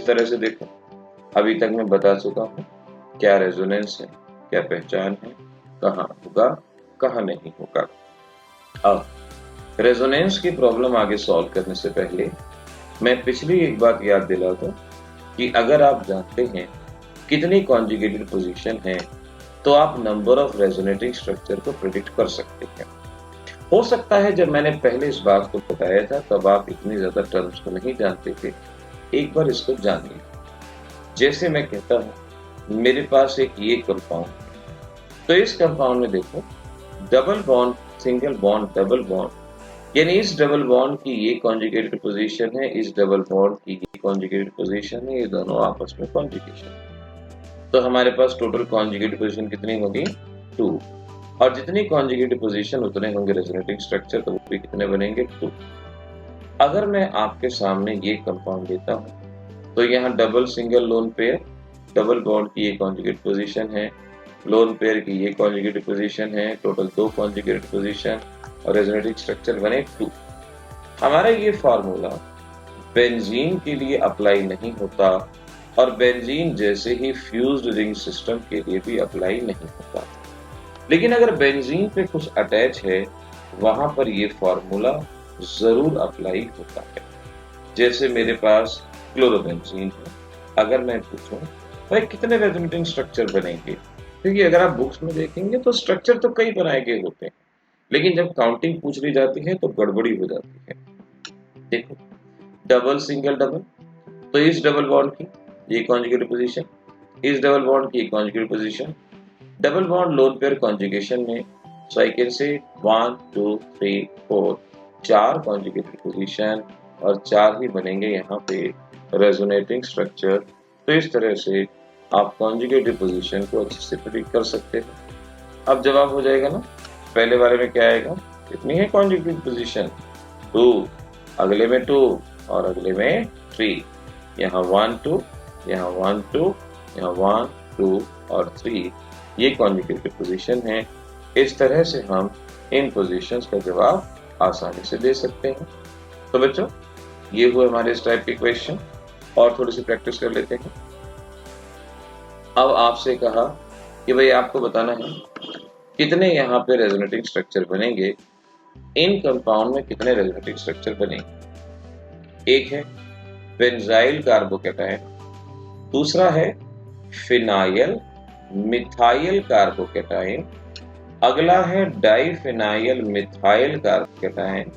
तरह से देखो, अभी तक मैं बता चुका हूँ क्या रेजोनेंस है, क्या पहचान है, कहाँ होगा, कहाँ नहीं होगा। अब रेजोनेंस की प्रॉब्लम आगे सॉल्व करने से पहले मैं पिछली एक बात याद दिला दूं कि अगर आप जानते हैं कितनी कॉन्जुगेटेड पोजीशन है तो आप नंबर ऑफ रेजोनेटिंग स्ट्रक्चर को प्रेडिक्ट कर सकते हैं। हो सकता है जब मैंने पहले इस बात को बताया था तब आप इतनी ज्यादा टर्म्स को नहीं जानते थे, एक बार इसको जान लीजिए। जैसे मैं कहता हूं मेरे पास एक ये कंपाउंड, तो इस कंपाउंड में देखो double bond, single bond, double bond, यानी इस डबल बॉन्ड की ये कॉन्जुगेटेड पोजीशन है, इस डबल बॉन्ड की ये कॉन्जुगेटेड पोजीशन है, ये दोनों आपस में कॉन्जुगेशन। तो हमारे पास टोटल कॉन्जुगेटेड पोजीशन कितनी होगी? 2। और जितनी कॉन्जुगेटेड पोजीशन उतने होंगे रेजोनेटिंग स्ट्रक्चर, तो वो भी कितने बनेंगे? 2। अगर मैं आपके सामने ये कंपाउंड लेता हूं तो यहाँ double, single, lone pair, double bond की ये कॉन्जुगेट पोजीशन है, लोन पेयर की ये कॉन्जुगेट पोजीशन है, टोटल 2 कॉन्जुगेट पोजीशन और रेजोनेटिंग स्ट्रक्चर बने 2। हमारा ये फार्मूला बेंजीन के लिए अप्लाई नहीं होता और बेंजीन जैसे ही फ्यूज्ड रिंग सिस्टम के लिए भी अप्लाई नहीं होता। लेकिन अगर बेंजीन पे कुछ अटैच है वहां पर ये फार्मूला जरूर अप्लाई होता है। जैसे मेरे पास क्लोरोबेंजीन है, अगर मैं पूछूं भाई कितने रेजोनेटिंग स्ट्रक्चर बनेंगे, क्योंकि अगर आप बुक्स में देखेंगे तो स्ट्रक्चर तो कई बनाए गए होते हैं, लेकिन जब काउंटिंग पूछ ली जाती है तो गड़बड़ी हो जाती है। देखो डबल, सिंगल, डबल, तो इस डबल बॉन्ड की ये कॉन्जुगेट पोजीशन, इस डबल बॉन्ड की conjugate position, double bond lone pair conjugation में सो I can say 1 2 3 4 4 conjugated position और 4 ही बनेंगे यहाँ पे रेजोनेटिंग स्ट्रक्चर। तो इस तरह से आप कॉन्जुगेटेड पोजीशन को अच्छे से प्रेडिक्ट कर सकते हैं। अब जवाब हो जाएगा ना, पहले वाले में क्या आएगा, कितनी है कॉन्जुगेटेड पोजीशन? 2, अगले में 2 और अगले में 3, यहाँ 1 2, यहाँ 1 2, यहाँ 1 2 और 3, ये कॉन्जुगेटेड पोजीशन है। इस तरह से हम इन पोजीशंस का जवाब आसानी से दे सकते हैं। तो बच्चों ये हुए हमारे इस टाइप के क्वेश्चन, और थोड़ी सी प्रैक्टिस कर लेते हैं। अब आपसे कहा कि भाई आपको बताना है कितने यहाँ पे रेजोनेटिंग स्ट्रक्चर बनेंगे, इन कंपाउंड में कितने रेजोनेटिंग स्ट्रक्चर बनेंगे। एक है बेंजाइल कार्बोकैटायन, दूसरा है फिनाइल मिथाइल कार्बोकैटायन, अगला है डाइफिनाइल मिथाइल कार्बोकैटायन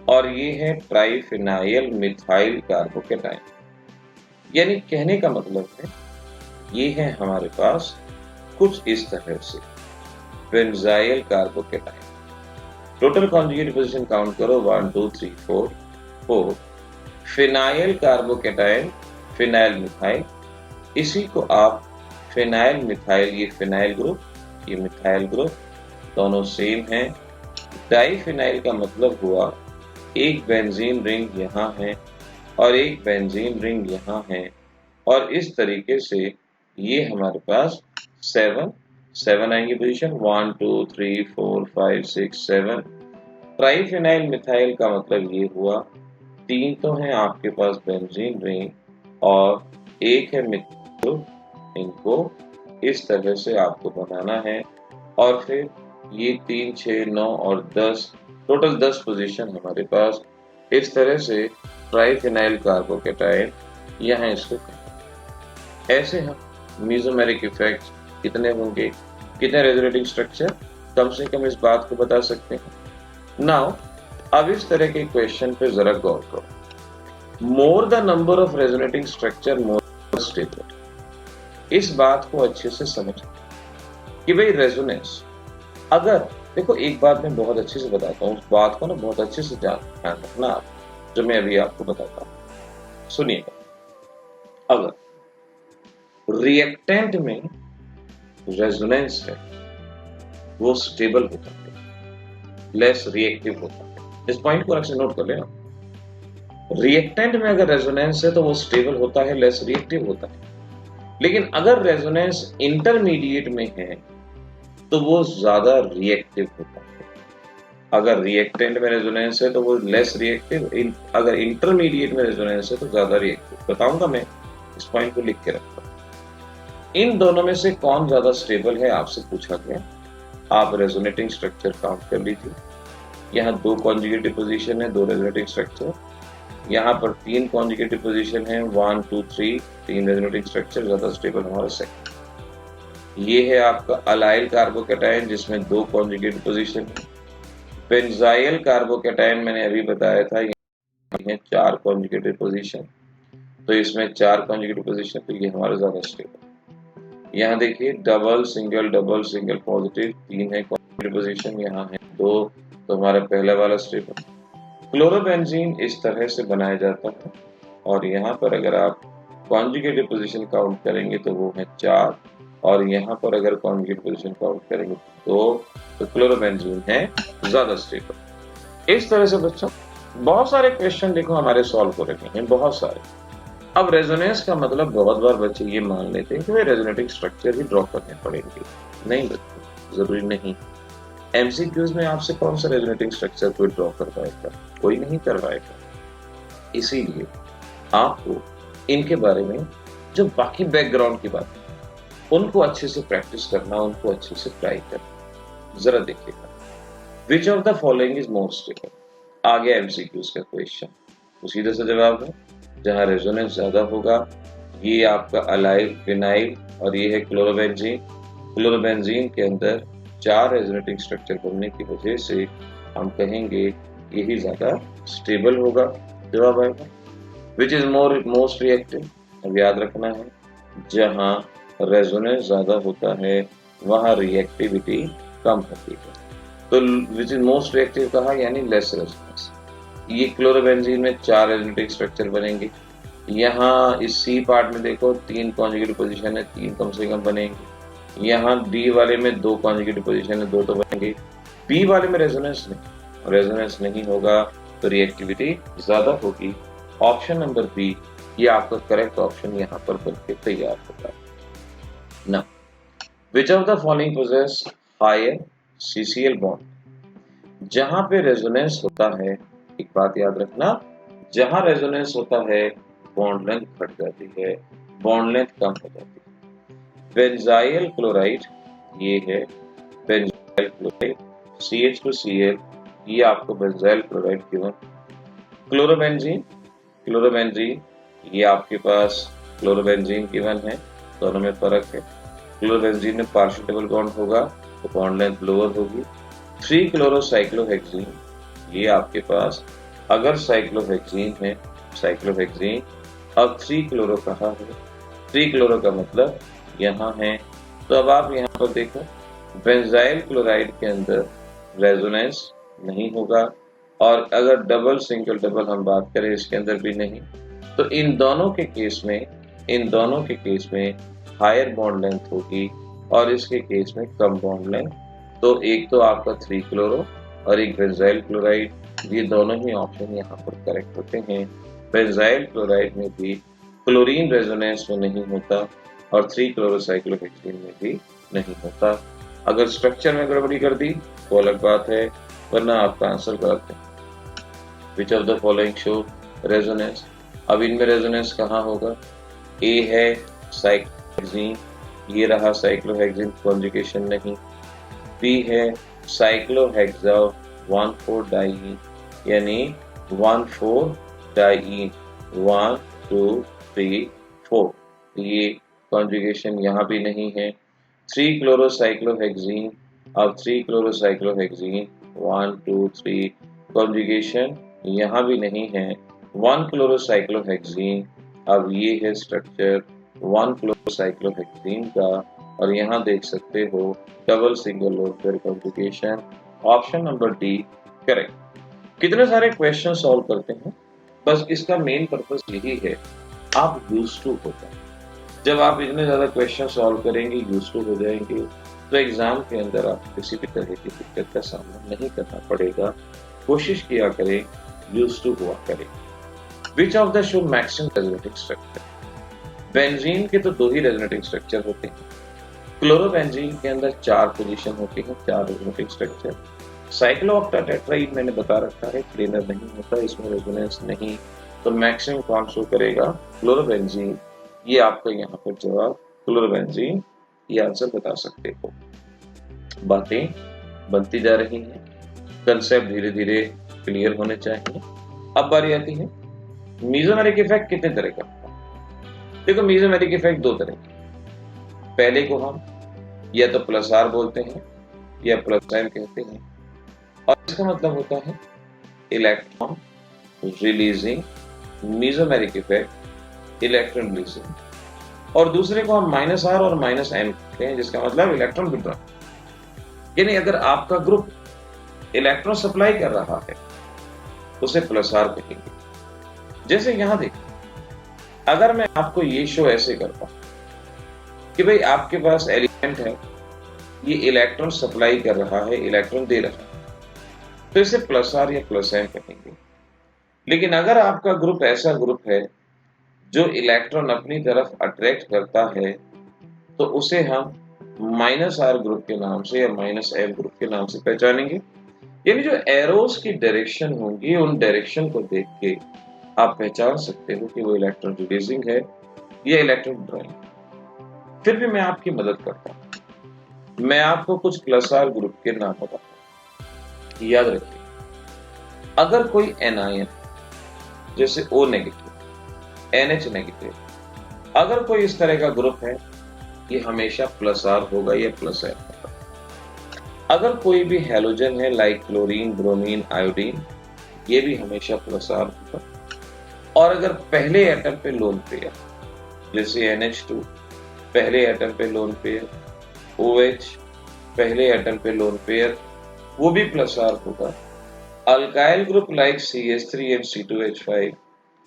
और ये है ट्राइफिनाइल मिथाइल कार्बोकैटायन। यानी कहने का मतलब है ये है हमारे पास कुछ इस तरह से benzyl carbocation. Total conjugate position count करो 1 2 3 4 4। फिनाइल कार्बोकैटायन, फिनाइल मिथाइल, इसी को आप फिनाइल मिथाइल, ये फिनाइल ग्रुप, ये मिथाइल ग्रुप, दोनों सेम हैं। डाइफिनाइल का मतलब हुआ एक बेंजीन रिंग यहाँ है और एक बेंजीन रिंग यहाँ है, और इस तरीके से ये हमारे पास 7 आएंगी पोजीशन, 1 2 3 4 5 6 7। ट्राइफिनाइल मिथाइल का मतलब ये हुआ 3 तो हैं आपके पास बेंजीन रिंग और एक है मिथाइल। इनको इस तरह से आपको बनाना है और फिर ये 3 6 9 और 10, टोटल 10 पोजीशन हमारे पास। इस तरह से ट्राइफिनाइल कार्बोकैटायन यहाँ इसको ऐसे हम मेसोमेरिक इफेक्ट कितने होंगे, कितने रेजोनेटिंग स्ट्रक्चर, कम से कम इस बात को बता सकते हैं। नाउ अब इस तरह के क्वेश्चन पे जरा गौर करो। More the number of resonating structure more stable. इस बात को अच्छे से समझो कि भाई रेजोनेंस, अगर देखो एक बात मैं बहुत अच्छे से बताता हूँ, उस बात को ना बहुत अच्छे से ध्यान रखना आप, जो मैं अभी आपको बताता हूँ। सुनिएगा, अगर रिएक्टेंट में रेजोनेंस है वो स्टेबल होता है, लेस रिएक्टिव होता है। इस पॉइंट को अच्छे नोट कर लेना। रिएक्टेंट में अगर रेजोनेंस है तो वो स्टेबल होता है, लेस रिएक्टिव होता है। लेकिन अगर रेजोनेंस इंटरमीडिएट में है तो वो ज्यादा रिएक्टिव होता है। अगर रिएक्टेंट में रेजोनेंस है तो वो लेस रिएक्टिव, अगर इंटरमीडिएट में रेजोनेंस है तो ज्यादा रिएक्टिव। बताऊंगा मैं इस पॉइंट को लिख के रखो। इन दोनों में से कौन ज्यादा स्टेबल है आपसे पूछा गया। आप रेजोनेटिंग स्ट्रक्चर काउंट कर लीजिए। यहाँ 2 कॉन्जुगेटिव पोजीशन है, 2 रेजोनेटिंग स्ट्रक्चर। यहाँ पर 3 कॉन्जुगेटिव पोजीशन है, 1 2 3, 3 रेजोनेटिंग स्ट्रक्चर। ज्यादा स्टेबल हमारा सेकंड। ये है आपका अलाइल कार्बोकैटायन जिसमें 2 कॉन्जुगेटिव पोजीशन है। बेंजाइल कार्बोकैटायन मैंने अभी बताया था, ये 4 कॉन्जुगेटिव पोजीशन, तो इसमें 4 कॉन्जुगेटिव पोजीशन, तो ये हमारा ज्यादा स्टेबल। यहाँ देखिए डबल सिंगल पॉजिटिव 3 है कॉन्जुगेटिव पोजीशन, यहाँ है 2, तो हमारा पहला वाला स्टेबल। क्लोरोबेंजीन इस तरह से बनाया जाता है, और यहाँ पर अगर आप कॉन्जुगेटिव पोजीशन काउंट करेंगे तो वो है 4, और यहाँ पर अगर कॉन्जुगेटिव पोजीशन काउंट करेंगे तो क्लोरोबेंजीन है ज्यादा स्टेबल। इस तरह से बच्चों बहुत सारे क्वेश्चन देखो हमारे सॉल्व हो रहे हैं, बहुत सारे। अब रेजोनेंस का मतलब बहुत बार बच्चे ये मान लेते हैं कि भाई रेजोनेटिंग स्ट्रक्चर ही ड्रॉ करने पड़ेंगे। नहीं बच्चों, जरूरी नहीं। एमसीक्यूज में आपसे कौन सा रेजोनेटिंग स्ट्रक्चर कोई ड्रॉ करवाएगा? कोई नहीं करवाएगा। इसीलिए आपको इनके बारे में जो बाकी बैकग्राउंड की बात है उनको अच्छे से प्रैक्टिस करना, उनको अच्छे से ट्राई करना। जरा देखिएगा, which of the following is more stable. आ गया एमसीक्यूज का क्वेश्चन, तो सीधे से जवाब है जहां रेजोनेंस ज्यादा होगा, ये आपका अलाइल फिनाइल और ये है क्लोरोबेंजीन। क्लोरोबेंजीन के अंदर 4 रेजोनेटिंग स्ट्रक्चर बनने की वजह से हम कहेंगे यही ज्यादा स्टेबल होगा। जवाब आएगा विच इज मोस्ट रिएक्टिव। अब याद रखना है जहां रेजोनेंस ज्यादा होता है वहां रिएक्टिविटी कम होती है। तो विच इज मोस्ट रिएक्टिव कहा यानी लेस रेजोनेंस। ये क्लोरोबेंजीन में 4 रेजोनेटिंग स्ट्रक्चर बनेंगे। यहाँ इस सी पार्ट में देखो 3 कॉन्जुगेटिव पोजीशन है, 3 कम से कम बनेंगे। यहाँ डी वाले में 2 कॉन्जुगेटिव पोजीशन है, 2 तो बनेंगे। बी वाले में रेजोनेंस नहीं होगा तो रिएक्टिविटी ज्यादा होगी। ऑप्शन नंबर बी ये आपका करेक्ट ऑप्शन यहाँ पर बनके तैयार होगा। ना which of the following poses higher CCl bond. जहां पे रेजोनेंस होता है, एक बात याद रखना, जहां रेजोनेंस होता है बॉन्ड लेंथ घट जाती है, बॉन्ड लेंथ कम हो जाती है। बेंजाइल क्लोराइड ये है बेंजाइल क्लोराइड, CH2Cl ये आपको बेंजाइल क्लोराइड गिवन। क्लोरोबेंजीन ये आपके पास क्लोरोबेंजीन गिवन है, दोनों में फर्क है। क्लोरोबेंजीन में पार्शियल डबल बॉन्ड होगा तो बॉन्ड लेंथ लोअर होगी। 3 क्लोरोसाइक्लोहेक्सीन ये आपके पास अगर साइक्लोहेक्सीन है, साइक्लोहेक्सीन अब 3 क्लोरो कहा है, 3 क्लोरो का मतलब यहाँ है। तो अब आप यहाँ पर देखो बेंजाइल क्लोराइड के अंदर रेजोनेंस नहीं होगा, और अगर डबल सिंगल डबल हम बात करें इसके अंदर भी नहीं। तो इन दोनों के केस में हायर बॉन्ड लेंथ होगी और इसके केस में कम बॉन्ड लेंथ। तो एक तो आपका 3 क्लोरो और एक बेंजाइल क्लोराइड, ये दोनों ही ऑप्शन यहाँ पर करेक्ट होते हैं। बेंजाइल क्लोराइड में भी क्लोरीन रेजोनेंस में नहीं होता और 3 क्लोरोसाइक्लोहेक्सीन में भी नहीं होता। अगर स्ट्रक्चर में गड़बड़ी कर दी तो अलग बात है, वरना आपका आंसर गलत है। विच of the following show resonance. अब इनमें रेजोनेंस कहाँ होगा? ए है साइक्लोहेक्सीन, ये रहा साइक्लोहेक्सीन, कॉन्जुगेशन नहीं। बी है साइक्लोहेक्सा 1,4-डाइईन यानी 1,4-डाइईन 1 2 3 4, ये कॉन्जुगेशन यहाँ भी नहीं है। 3 क्लोरोसाइक्लोहेक्सीन, अब 3 क्लोरोसाइक्लोहेक्सीन 1 2 3, कॉन्जुगेशन यहाँ भी नहीं है। 1 क्लोरोसाइक्लोहेक्सीन, अब ये है स्ट्रक्चर 1 क्लोरोसाइक्लोहेक्सीन का, और यहाँ देख सकते हो double single lone pair conjugation. Option number D correct. कितने सारे क्वेश्चन सॉल्व करते हैं, बस इसका मेन पर्पस यही है आप यूज्ड टू हो जाए। जब आप इतने ज्यादा क्वेश्चन सॉल्व करेंगे, यूज्ड टू हो जाएंगे, तो एग्जाम के अंदर आप किसी भी तरह की दिक्कत का सामना नहीं करना पड़ेगा। कोशिश किया करें, यूज्ड टू हुआ करें। विच of the show maximum resonating structure. Benzene के तो 2 ही रेजोनेटिंग स्ट्रक्चर होते हैं। क्लोरोबेंजीन के अंदर 4 पोजीशन होती है, 4 रेजोनेटिंग स्ट्रक्चर। साइक्लोऑक्टाटेट्राइड मैंने बता रखा है प्लेनर नहीं होता, इसमें रेजोनेंस नहीं। तो मैक्सिमम कौन शो करेगा? क्लोरोबेंजीन। ये आपका यहाँ पर जवाब क्लोरोबेंजीन, ये आंसर बता सकते हो। बातें बनती जा रही हैं, कंसेप्ट धीरे धीरे क्लियर होने चाहिए। अब बारी आती है मीजोमेरिक इफेक्ट कितने तरह का होता है। देखो मीजोमेरिक इफेक्ट दो तरह के, पहले को हम या तो प्लस आर बोलते हैं या प्लस एम कहते हैं, और इसका मतलब होता है electron releasing mesomeric effect, electron releasing, और दूसरे को हम माइनस आर और माइनस एम कहते हैं, जिसका मतलब इलेक्ट्रॉन विड्रॉल। यानी अगर आपका ग्रुप इलेक्ट्रॉन सप्लाई कर रहा है उसे प्लस आर कहेंगे। जैसे यहां देखिए, अगर मैं आपको ये शो ऐसे करता हूं कि भाई आपके पास एलिमेंट है, ये इलेक्ट्रॉन सप्लाई कर रहा है, इलेक्ट्रॉन दे रहा है, तो इसे प्लस आर या प्लस एम कहेंगे। लेकिन अगर आपका ग्रुप ऐसा ग्रुप है जो इलेक्ट्रॉन अपनी तरफ अट्रैक्ट करता है, तो उसे हम माइनस आर ग्रुप के नाम से या माइनस एम ग्रुप के नाम से पहचानेंगे। यानी जो एरोस की डायरेक्शन होंगी, उन डायरेक्शन को देख के आप पहचान सकते हो कि वो इलेक्ट्रॉन रिलीजिंग है या इलेक्ट्रॉन विड्रॉइंग। फिर भी मैं आपकी मदद करता हूं, मैं आपको कुछ प्लस आर ग्रुप के नाम बताता हूं। याद रखिए, अगर कोई एनायन जैसे O नेगेटिव, NH नेगेटिव, अगर कोई इस तरह का ग्रुप है, ये हमेशा प्लस आर होगा या प्लस एम होगा। अगर कोई भी हैलोजन है लाइक क्लोरीन, ब्रोमीन, आयोडीन, ये भी हमेशा प्लस आर होगा। और अगर पहले एटम पे लोन पेयर जैसे NH2 पहले एटम पे लोन पेयर, OH पहले एटम पे लोन पेयर, वो भी प्लस आर होगा। Alkyl group like CH3 and C2H5,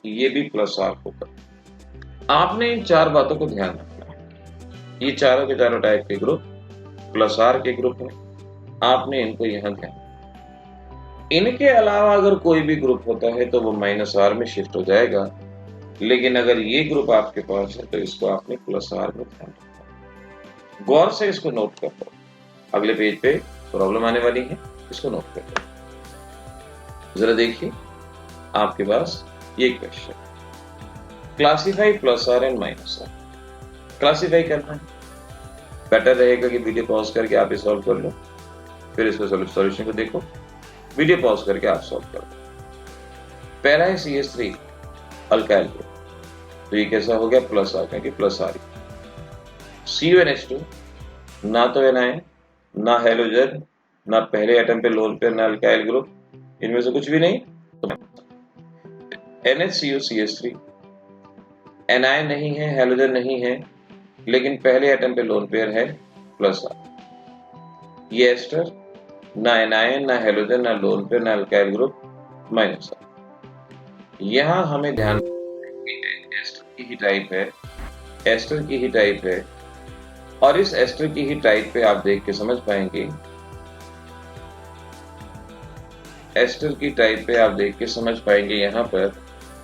ये भी प्लस आर होगा। आपने इन चार बातों को ध्यान रखना है। ये चारों के चारों टाइप के ग्रुप प्लस आर के ग्रुप हैं, आपने इनको यहां ध्यान। इनके अलावा अगर कोई भी ग्रुप होता है तो वो माइनस आर में शिफ्ट हो जाएगा, लेकिन अगर ये ग्रुप आपके पास है तो इसको आपने प्लस आर में ध्यान रखना। गौर से इसको नोट कर लो, अगले पेज पे प्रॉब्लम आने वाली है, इसको नोट कर लो। जरा देखिए, आपके पास ये question, classify plus R and minus R. Classify करना है, बेटर रहेगा कि वीडियो पॉज करके आप ये सॉल्व कर लो, फिर इसको सॉल्यूशन को देखो, वीडियो पॉज करके आप सॉल्व करो। पहला है CH3 अल्काइल ग्रुप, तो ये कैसा हो गया प्लस आर, क्योंकि प्लस आर। CuNH2 ना तो एनायन, ना हैलोजन, ना पहले एटम पे लोन पेयर, ना अल्काइल ग्रुप, इनमें से कुछ भी नहीं। तो NHCO CH3 एनायन नहीं है, हैलोजन नहीं है, लेकिन पहले एटम पे लोन पेयर है, प्लस आर। ये एस्टर ना एनायन, ना हैलोजन, ना लोन पेयर, ना अल्काइल ग्रुप, माइनस आर। यहां हमें ध्यान एस्टर की ही टाइप है, एस्टर की ही टाइप है, और इस एस्टर की ही टाइप पे आप देख के समझ पाएंगे, एस्टर की टाइप पे आप देख के समझ पाएंगे यहां पर,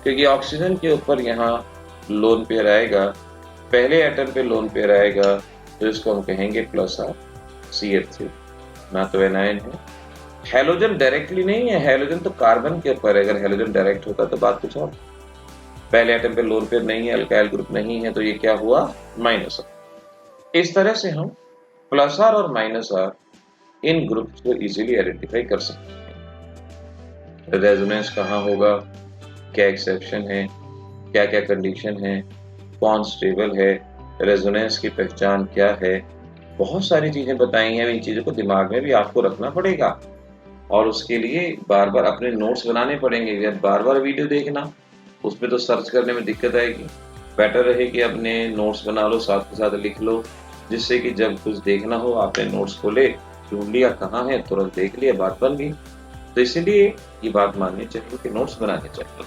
क्योंकि ऑक्सीजन के ऊपर यहां लोन पेयर आएगा, पहले एटम पे लोन पेयर आएगा, तो इसको हम कहेंगे प्लस आर CH3, ना तो एनायन है। हैलोजन डायरेक्टली नहीं है, हैलोजन तो कार्बन के ऊपर है, अगर हैलोजन डायरेक्ट होता तो बात कुछ और। पहले एटम पे लोन पेयर नहीं है, अल्काइल ग्रुप नहीं है, तो ये क्या हुआ माइनस आर। इस तरह से हम प्लस आर और माइनस आर इन ग्रुप्स को इजीली आइडेंटिफाई कर सकते हैं। रेजोनेंस कहाँ होगा, क्या एक्सेप्शन है, क्या क्या कंडीशन है, कौन स्टेबल है, रेजोनेंस की पहचान क्या है, बहुत सारी चीजें बताई हैं। इन चीजों को दिमाग में भी आपको रखना पड़ेगा, और उसके लिए बार बार अपने नोट्स बनाने पड़ेंगे। जब बार बार वीडियो देखना, उसमें तो सर्च करने में दिक्कत आएगी। बेटर रहे कि अपने नोट्स बना लो, साथ के साथ लिख लो, जिससे कि जब कुछ देखना हो आपने नोट्स खोले, ढूंढ लिया कहाँ है, तुरंत देख लिया, बात बन गई। तो इसीलिए ये बात माननी चाहिए कि नोट्स बनाने चाहिए।